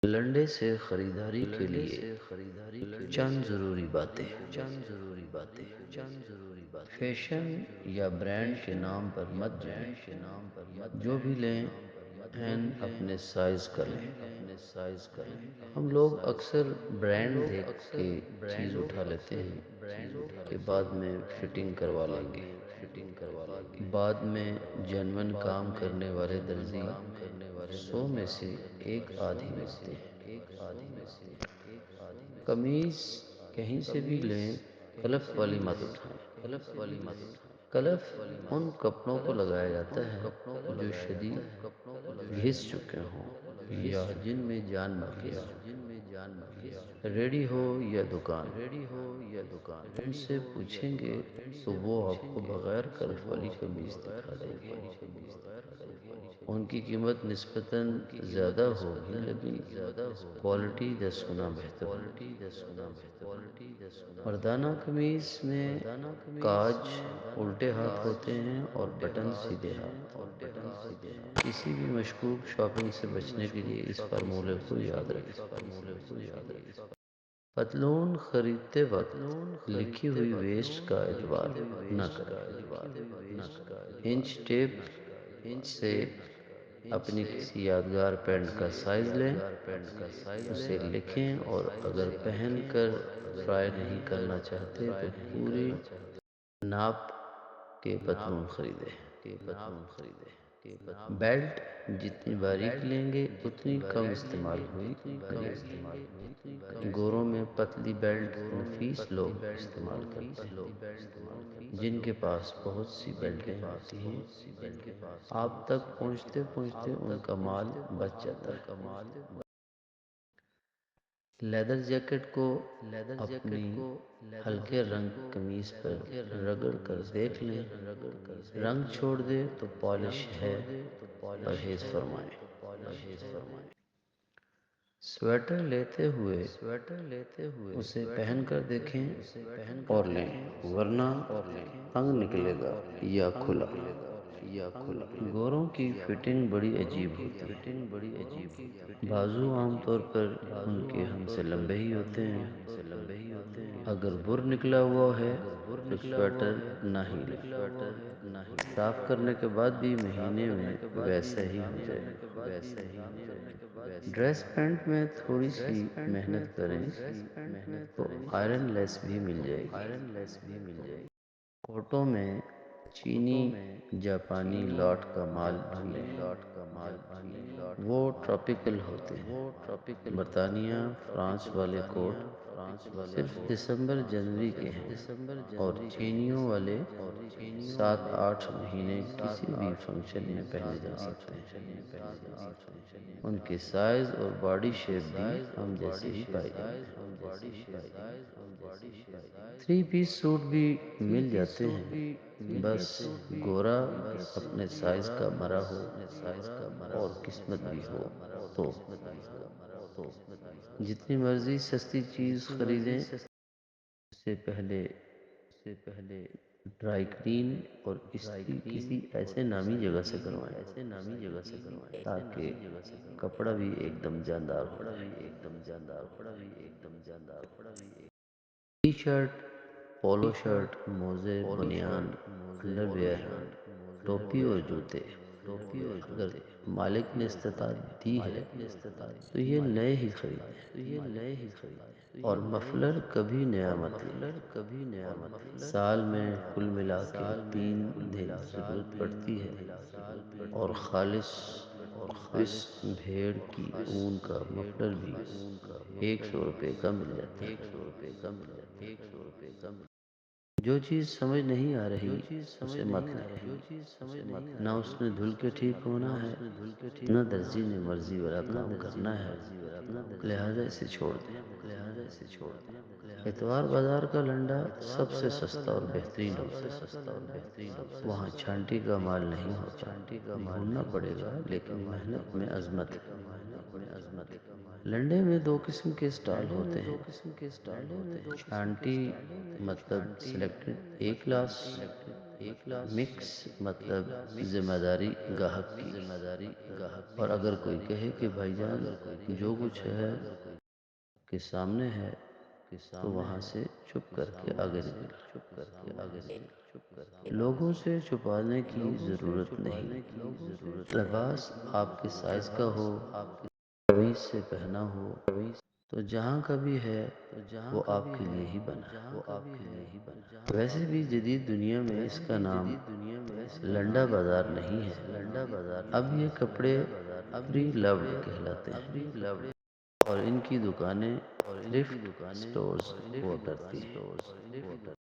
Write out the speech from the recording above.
لنڈے سے خریداری کے لیے چند ضروری باتیں۔ فیشن یا برانڈ کے نام پر مت جائیں، جو بھی لیں این اپنے سائز کا لیں۔ ہم لوگ اکثر برانڈ دیکھ کے چیز اٹھا لیتے ہیں کہ بعد میں فٹنگ کروا لیں گے۔ بعد میں جینون کام کرنے والے درزی 100 میں سے ایک آدھ ہی ملتے ہیں۔ قمیض کہیں سے بھی لیں، کلف والی مت اٹھائیں۔ کلف ان کپڑوں کو لگایا جاتا ہے جو شدید گھس چکے ہوں یا جن میں جان باقی نہ ہو۔ ریڈی ہو یا دکان، ان سے پوچھیں گے تو وہ آپ کو بغیر کلف والی قمیض دکھا دیں گے۔ ان کی قیمت نسبتاً زیادہ ہوگی لیکن کوالٹی 10 گنا بہتر ہوگی۔ مردانہ قمیض میں کاج الٹے ہاتھ ہوتے ہیں اور بٹن سیدھے ہاتھ۔ کسی بھی مشکوک شاپنگ سے بچنے کے لیے اس فارمولے کو یاد رکھیں۔ پتلون خریدتے وقت لکھی ہوئی ویسٹ کا اعتبار نہ کریں۔ انچ ٹیپ سے اپنی کسی یادگار پینٹ کا سائز لیں، اسے لکھیں اور اگر پہن کر ٹرائی نہیں کرنا چاہتے تو پوری ناپ کے پتلون خریدیں۔ بیلٹ جتنی باریک لیں گے اتنی کم استعمال ہوئی کرے گی۔ گوروں میں پتلی بیلٹ نفیس لوگ استعمال کرتے ہیں جن کے پاس بہت سی بیلٹیں ہوتی ہیں۔ آپ تک پہنچتے پہنچتے ان کا مال بچ جاتا ہے۔ لیدر جیکٹ کو اپنی ہلکے رنگ قمیض پر رگڑ کر دیکھ لیں، رنگ چھوڑ دے تو پالش ہے، پرہیز فرمائیں۔ سویٹر لیتے ہوئے اسے پہن کر دیکھیں اور لیں، ورنہ تنگ نکلے گا یا کھلا۔ گوروں کی فٹنگ بڑی عجیب ہوتی ہے۔ بازو عام طور پر ان کے ہم سے لمبے ہی ہوتے ہیں۔ اگر بر نکلا ہوا ہے تو سویٹر نہ ہی لیں۔ صاف کرنے کے بعد بھی مہینے میں ویسا ہی ہو جائے گا۔ ڈریس پینٹ میں تھوڑی سی محنت کریں تو آئرن لیس بھی مل جائے گی۔ کوٹوں میں چینی جاپانی لاٹ کا مال ڈھونڈیں، وہ ٹراپیکل ہوتے ہیں۔ برطانیہ فرانس والے کوٹ صرف دسمبر جنوری کے ہیں اور چینیوں والے 7-8 مہینے کسی بھی فنکشن میں پہنے جا سکتے ہیں۔ ان کے سائز اور باڈی شیپ بھی ہم جیسے ہی پائے جاتے ہیں۔ 3 پیس سوٹ بھی مل جاتے ہیں، بس گورا اپنے سائز کا مرا ہو اور قسمت بھی ہو تو۔ جتنی مرضی سستی چیز خریدیں، اس سے پہلے ڈرائی کلین اور استری کسی ایسے نامی جگہ سے کروائیں تاکہ کپڑا بھی ایک دم جاندار ہو جائے۔ ٹی شرٹ، پولو شرٹ، موزے، بنیان، انڈر ویئر، ٹوپی اور جوتے، اگر مالک نے استطاعت دی ہے تو یہ نئے ہی خریدیں، اور مفلر کبھی نیا مت لیں۔ سال میں کل ملا کے 3 دن ضرورت پڑتی ہے اور خالص خشک بھیڑ کی اون کا مفلر بھی 100 روپے کا مل جاتا ہے۔ جو چیز سمجھ نہیں آ رہی اسے مت لیں، نہ اس نے دھل کے ٹھیک ہونا ہے، نہ درزی نے مرضی والا کام کرنا ہے، لہذا اسے چھوڑ دیں۔ اتوار بازار کا لنڈا سب سے سستا اور بہترین ہوتا ہے۔ وہاں چھانٹی کا مال نہیں ہوتا، ڈھونڈنا پڑے گا، لیکن محنت میں عظمت ہے۔ لنڈے میں 2 قسم کے سٹال ہوتے ہیں، چھانٹی مطلب سلیکٹڈ A کلاس، مکس مطلب ذمہ داری گاہک کی، اور اگر کوئی کہے کہ بھائی جان جو کچھ ہے کے سامنے ہے تو وہاں سے چھپ کر کے آگے نکل۔ لوگوں سے چھپانے کی ضرورت نہیں، لباس آپ کے سائز کا ہو، تمیز سے پہنا ہو، تو جہاں کا بھی ہے وہ آپ کے لیے ہی بنا ہے۔ ویسے بھی جدید دنیا میں اس کا نام لنڈا بازار نہیں ہے، اب یہ کپڑے پری لوڈ کہلاتے ہیں، اور ان کی دکانیں تھرفٹ سٹورز ہوا کرتی ہیں۔